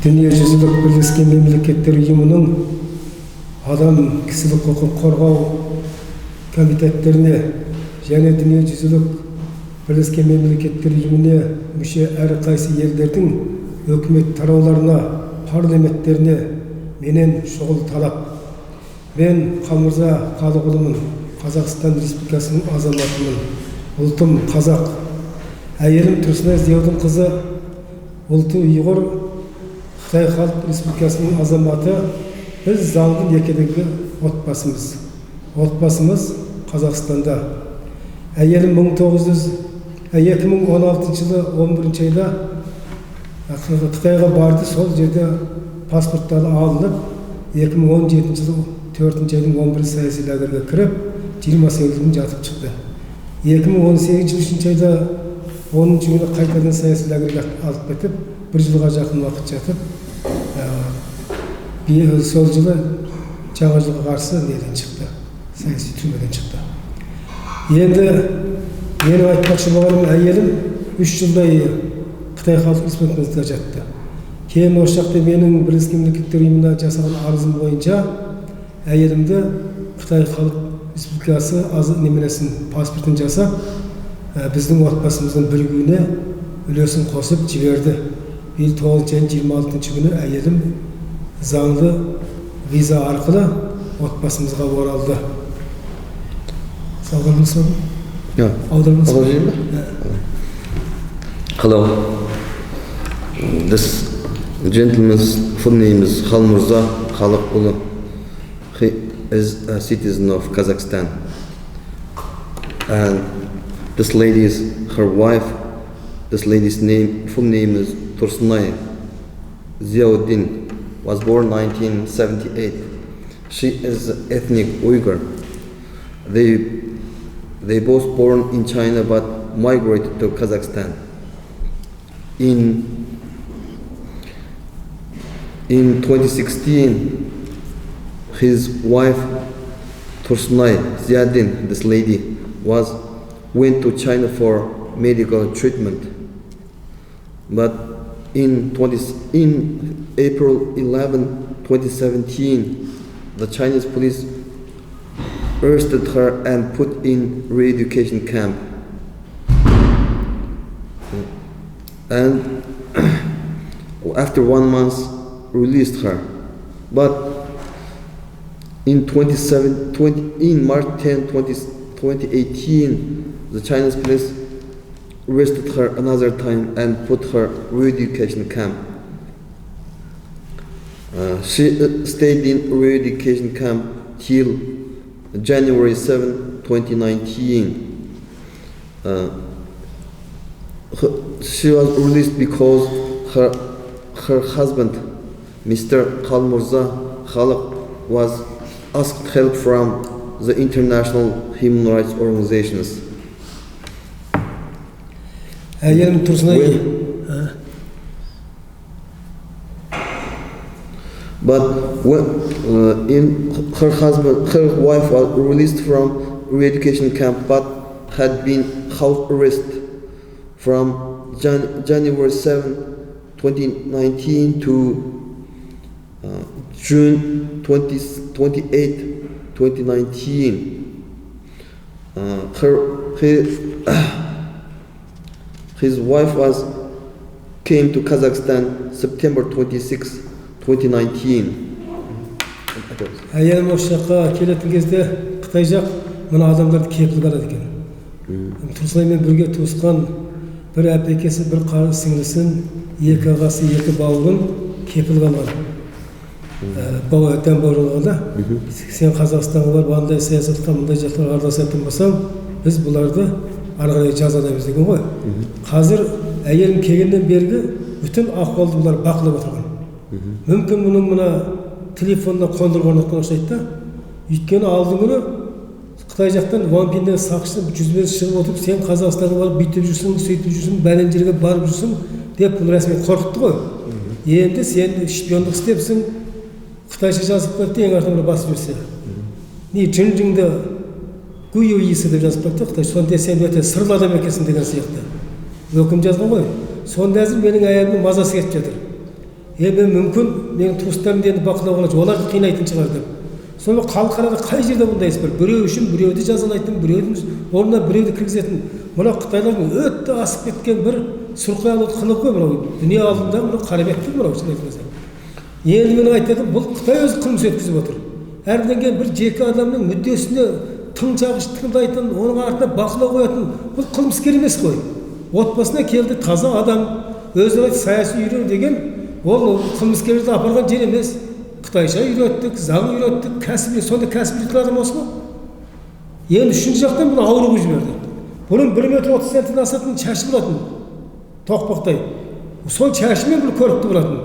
дүниежүзілік бірлескен мемлекеттер ұйымының адам кісілік құқық қорғау комитеттеріне және дүниежүзілік бірлескен мемлекеттер ұйымына мүше әрі қайсы елдердің өкімет тарауларына, парламенттеріне менен шұғыл талап. Мен Қалмырза Қалықұлымын, Қазақстан Республикасының азаматымын. Ұлтым қазақ. Әйелім Тұрсынхан қызы, ұлты ұйғыр, Қытай Халық Республикасының азаматы. Біз заңды некедегі отбасымыз. Отбасымыз Қазақстанда. Әйелім 2016 жылы 11 айда Қытайға барды, сол жерде паспорттары алынып, 2017 жылы 4 айдың 11 саяси лагерге кіріп, 28 күн жатып шықты. 2018 жылы айда 10 күні қайтадан саяси лагерге алып кетіп, бір жылға жақын уақыт жатып, сол жылы жаңа жылға қарсы неден шықты, саяси түрмеден шықты. Енді менің айтпақшы болғаным, әйелім 3 жылдай Қытай Халық Республикасында жатты. Кейін осы жақта менің Бірлескен Мемлекеттер Ұйымына жасаған арызым бойынша әйелімді Қытай Халық Республикасы немересін паспортын жасап, біздің отбасымыздың бірігуіне үлесін қосып жіберді. 9-26 күні әйелім заңды виза арқылы отбасымызға оралды. Сауғалыңыз ба? Аударыңыз ба? Hello. This gentleman's full name is Khalmurza Khalaqulu. He is a citizen of Kazakhstan. And this lady is her wife. This lady's full name is Тұрсынхан Зәкен, was born 1978. She is ethnic Uyghur. They both born in China but migrated to Kazakhstan. In 2016, his wife Тұрсынхан Зәкен, this lady, went to China for medical treatment. But in April 11, 2017, the Chinese police arrested her and put in re-education camp. And after 1 month, released her. But in March 10, 2018, the Chinese police arrested her another time and put her re-education camp. She stayed in re-education camp till January 7, 2019. She was released because her husband, Mr. Khalmurza Khalaq, was asked help from the international human rights organizations. But when her wife was released from re-education camp, but had been house arrest from January 7, 2019 to June 28, 2019. His wife came to Kazakhstan September 26, 2019. Әйелім осы жаққа келетін кезде Қытай жақ мына адамдарды кепілге алады екен. Тұрсынханмен бірге туысқан бір әпекесі, бір сіңлісін, 2 ағасы, 2 бауырын кепілге алған. Дән бауырлығында сен Қазақстанға барып андай саясатқа, мұндай жақтарға араласатын болсаң, біз бұларды ары қарай жазаламыз деген ғой. Қазір әйелім келгеннен бергі бүтін ахуалды бұлар бақылап отырған. Мүмкін мұның мына телефонына қондырғаны ұқсайды да, өйткені алдың күні Қытай жақтан вампирден сақшысы жүзбесі шығып отырып, сен Қазақстанға барып бүйтіп жүрсің, сөйтіп жүрсің, бәлен жерге барып жүрсің деп бұл рәсмен қорқытты ғой. Енді сен шпиондық істепсің, Қытайша жазып қойыпты, ең артыңда басып жүрсе. Не жүнжіңді гүйеу иесі деп жазып қойыпты Қытай, сонда сен өте сырлы адам екенсің деген сияқты. Өкім жазған ғой. Сонда әзір менің әйелімнің мазасы кетіп жатыр. мен мүмкін менің туыстарымды енді бақылауға алады, оларды қинайтын шығар деп. Сонда халықарада қай жерде бұндай іс бар? Біреу үшін біреуді жазалайтын, біреудің орнына біреуді кіргізетін. Мына Қытайлардың өте асып кеткен бір сұрқиялық қылық қой мынау. Дүние алдында мынау қарабеттік мынау шын айтқанда. Енді мен айтадым, бұл Қытай өзі қылмыс өткізіп отыр. Әрден кейін бір жеке адамның мүддесіне тың жағыш тыңдайтын, оның артына бақылау қоятын, бұл қылмыскер емес қой. Отбасына келді таза адам, өзі айтты саяси үйрену деген, ол қылмыскерді апарған жер емес. Қытайша үйреттік, заң үйреттік, кәсіби, сонда кәсіби адам осы ма? Енді үшінші жақтан бұны ауруға жіберді. Бұның 1 метр 30 сантиметр асатын шашы болатын, тоқпақтай. Сол шашымен бұл көрікті болатын.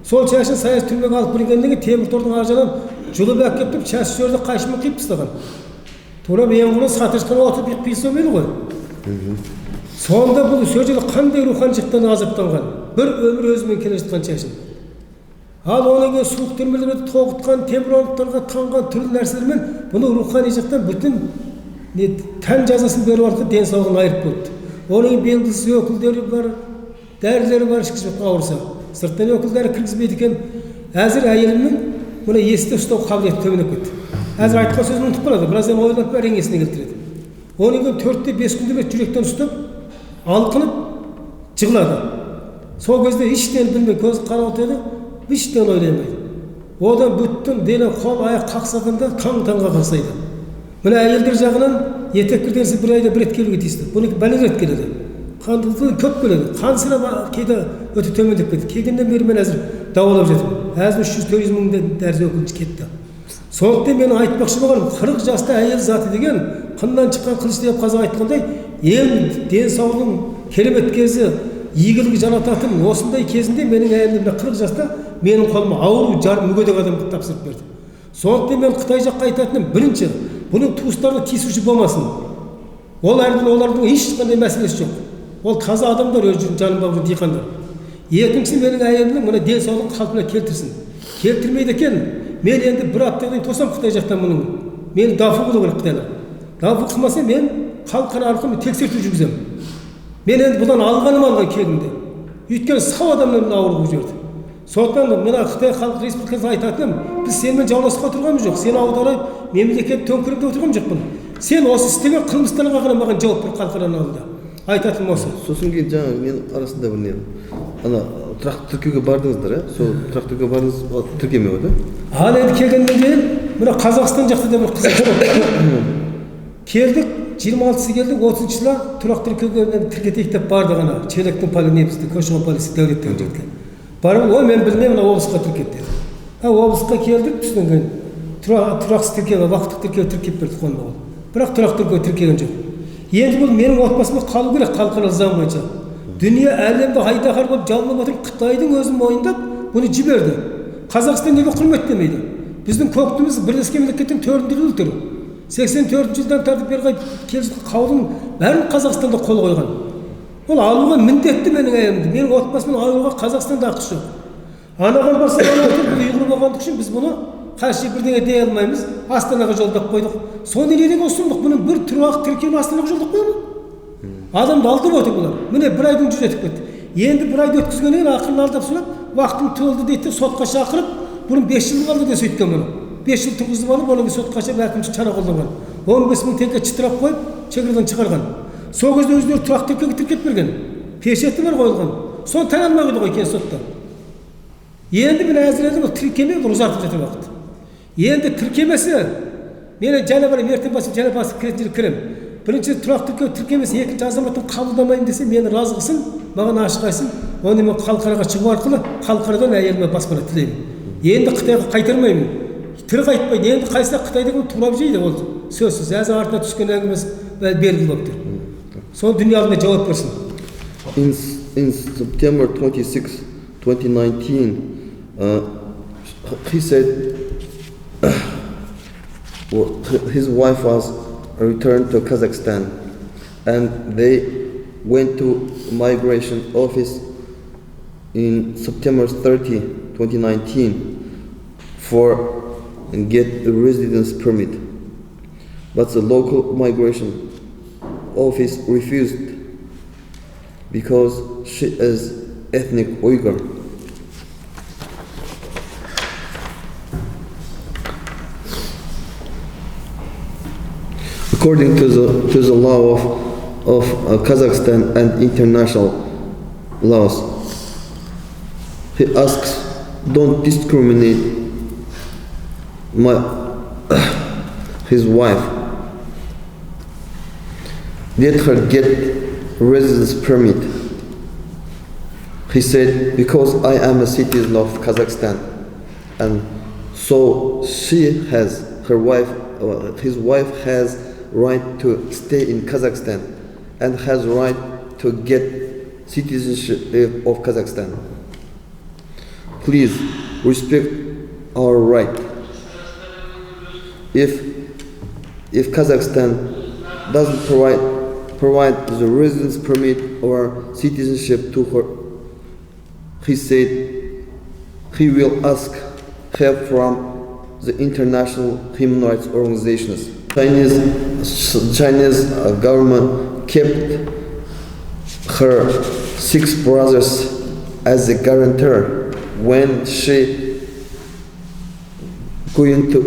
Сол шашын саяси түрмеге алып келгеннен темір тордың ар жағынан жұлып әкетіп, шашы жерде қайшымен қиып тастаған. Тура мен бұны сатырышқан отырып қиса мені ғой. Сонда бұл сол жерде қандай руханшылықтан азаптанған, бір өмір өзімен келе жатқан шашын. Ал оның кейін суық түрмелерді тоғытқан, теміралықтарға таңған түрлі нәрселермен бұны рухани жақтан бүтін тән жазасын беру арқылы денсаулығын айырып болды. Оның белгісіз өкілдері бар, дәрілері бар, ішкі жаққа ауырса. Сырттан өкілдері кіргізбейді екен. Әзір әйелімнің мұны есте ұстау қабілеті төмендеп кетті. Әзір айтқан сөзін ұмытып қалады, біраздан ойлап әрең есіне келтіреді. Оның кейін 4-5 күнде жүректен ұстап, алқынып, жығылады. Сол кезде ештеңе білмей көзі қарауытады, ештеңе ойламайды. Одан бүттің дене қол аяқ қақсағанда таң-таңға қақсайды. Мына әйелдер жағынан етеккірденсі бір айда бір рет келуге тиісті. Бұны бәле рет келеді. Қандылығы көп келеді. Қан сірә кейде өте төмендеп кетті. Келгеннен бері мен әзір дауалап жатырмын. Әзір 300-400 мың дәрі өкілі кетті. Сондықтан мен айтпақшы болғаным, 40 жаста әйел заты деген қыннан шыққан қылыш деп қазақ айтқандай, ең денсаулығың керемет кезі, игілігі жарататын осындай кезінде менің әйелім 40 жаста менің қолыма ауру мүгедек адамды тапсырып берді. Сондықтан мен Қытай жаққа айтатыным, бірінші, бұның туыстарына тиісуші болмасын. Ол олардың ешқандай мәселесі жоқ. Ол таза адамдар өз жанын бағып жүрген диқандар. Екіншісі, менің әйелімнің мына денсаулығын қалпына келтірсін. Келтірмейді екен, мен енді бір аптадан тосам Қытай жақтан мұның. Мені дафу қылу керек Қытайлар. Дафу қылмаса мен халықаралық арқылы тексерту жүргіземін. Мен енді бұдан алған кегімде. Өйткені сау адамнан ауырып жүрді. Сондықтан мына Қытай халық республикасына айтатыным, біз сенімен жауласуға отырғанымыз жоқ. Сені аударып, мемлекет төңкеріп отырған жоқпын. Сен осы істеген қылмыстарға ғана маған жауап бер халықараның алдында. Айтатыным осы. Сосын кейін жаңа мен арасында бір не, ана тұрақты тіркеуге бардыңыздар, сол тұрақты тіркеуге бардыңыз, тіркеме ғой, Ал енді келгеннен кейін, мына Қазақстан жақта да бір қызық. Келдік, 26-сы келдік, 30-шы жылы тұрақты тіркеуге тіркетейік деп бардық ана, Челектің полициясы, көші-қон полициясы дәулеттен жеткен. Барып, мен білмеймін, облысқа тіркет деді. Облысқа келдік, түстен кейін тұрақсыз тіркеуге, уақыттық тіркеуге тіркеп берді қолына ол. Бірақ тұрақты тіркеуге тіркеген жоқ. Енді бұл менің отбасыма қалу керек, халықаралық заң бойынша. Дүние әлемді айдаһар болып жалмап отырып, Қытайдың өзін мойындап, бұны жіберді. Қазақстан неге құрмет демейді? Біздің көктіміз бірлескен мемлекеттің төрінде тұр. 84 жылдан тартып бері келіп қаулының бәрін Қазақстанда қол қойған. Ол алуға міндетті менің әйелімді. Менің отбасымның алуға Қазақстанда ақысы жоқ. Анаған барса, бұл ұйғыр болғандық үшін біз бұны қайшы бірдеңе дей алмаймыз. Астанаға жолдап қойдық. Соны неден ұсындық? Бұның бір тұрақ тіркеуін Астанаға жолдап қойды. Адамды алдап отыр бұлар. Міне бір айдың жүз өтіп кетті. Енді бір айды өткізгеннен кейін ақырын алдап сұрап, уақытым тығылды дейді, сотқа шақырып, бұның 5 жыл қалды деп сөйткен мұны. 5 жыл тұрғызып алып, оның сотқа шақырып әкімшілік шара қолданған. 15 мың теңге чытырап қойып, шекарадан шығарған. Сол кезде өздері тұрақ тіркеуге тіркеп берген. Пешеті бар қойылған. Соны таня алмай қойды ғой кейін сотта. Енді мен әзірледім, бұл тіркеме бұл ұзартып жатыр уақыт. Енді тіркемесі, мен жаңа барам, ертең басып кіретін жер кірем. Бірінші тұрақ тіркемесі, екінші азаматтың қабылдамайын десе, мені разы қылсын, маған ашық айтсын, оны мен халықараға шығу арқылы халықарадан әйеліме баспана тілеймін. Енді Қытайға қайтармаймын. Тірі қайтпайды. Енді қайса Қытайдың турап жейді, ол сөзсіз. Әзір артына түскен әңгімесі белгілі болып тұр. Сол дүние алдында жауап берсін. In September 26, 2019, he said his wife was returned to Kazakhstan, and they went to migration office in September 30, 2019 for get a residence permit, but the local migration office refused because she is ethnic Uyghur. according to the law of Kazakhstan and international laws. He asks, don't discriminate his wife. Let her get residence permit. He said, because I am a citizen of Kazakhstan, and so she has his wife has right to stay in Kazakhstan and has right to get citizenship of Kazakhstan. Please respect our right. If Kazakhshan doesn't provide the residence permit or citizenship to her, he said he will ask help from the international human rights organizations. Chinese government kept her 6 brothers as a guarantor when she going to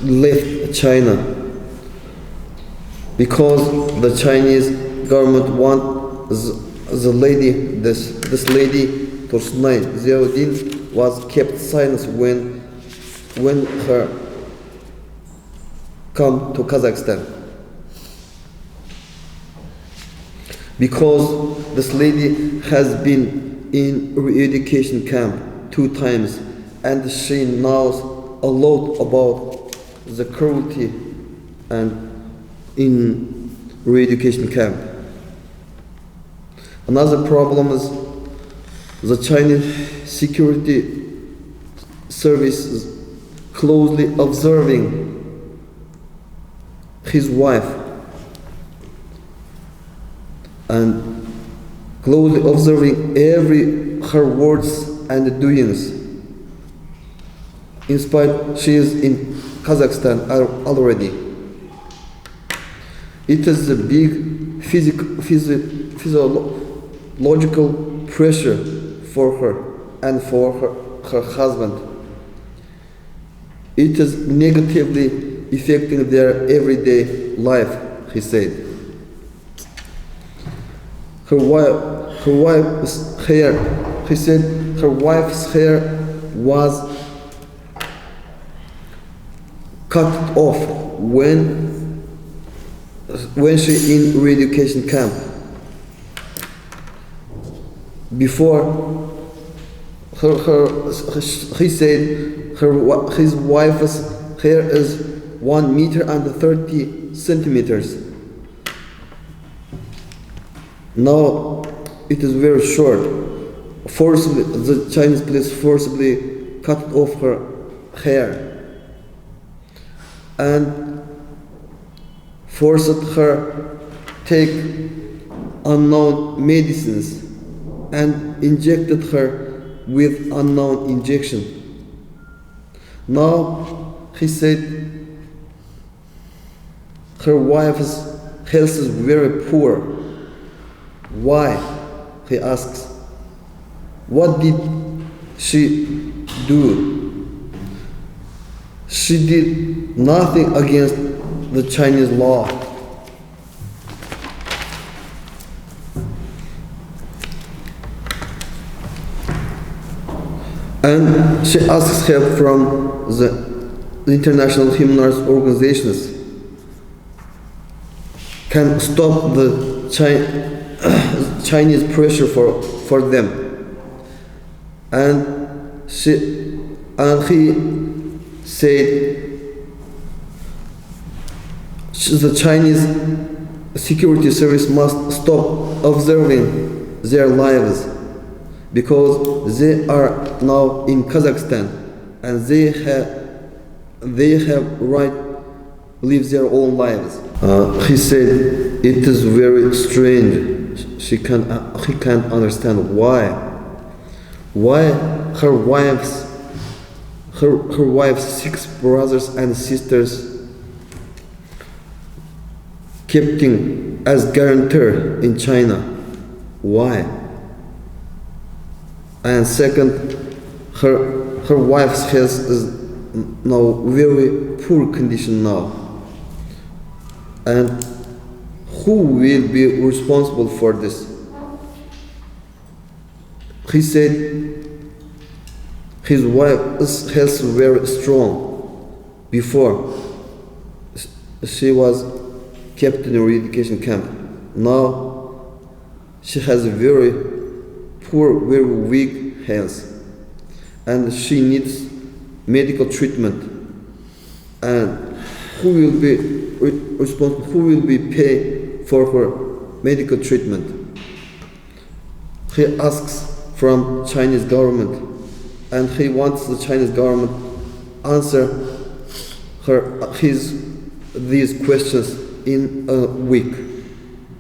leave China, because the Chinese government want this lady Tursunay was kept silent when her come to Kazakhstan, because this lady has been in re-education camp 2 times and she knows a lot about the cruelty and in re-education camp. Another problem is the Chinese security services closely observing his wife and closely observing her words and doings. In spite she is in Kazakhstan already. It is a big physiological pressure for her and for her husband. It is negatively affecting their everyday life, he said. Her wife's hair, he said, her wife's hair was cut off when she in re-education camp. Before he said his wife's hair is 1 meter and 30 centimeters. Now it is very short. Forcibly, the Chinese police forcibly cut off her hair and forced her take unknown medicines and injected her with unknown injection. Now, he said, her wife's health is very poor. Why? He asks. What did she do? She did nothing against the Chinese law. And she asks help from the international human rights organizations can stop the Chinese pressure for them. And he said the Chinese security service must stop observing their lives, because they are now in Kazakhstan and they have right to live their own lives. He said it is very strange. He can't understand why her wife's 6 brothers and sisters kept him as guarantor in China. Why? And second, her wife's health is now very poor condition now. And who will be responsible for this? He said his wife's health very strong before she was kept in a re-education camp. Now she has a very poor, very weak health, and she needs medical treatment. And who will be responsible? Who will be paid for her medical treatment? He asks from Chinese government, and he wants the Chinese government answer these questions in a week.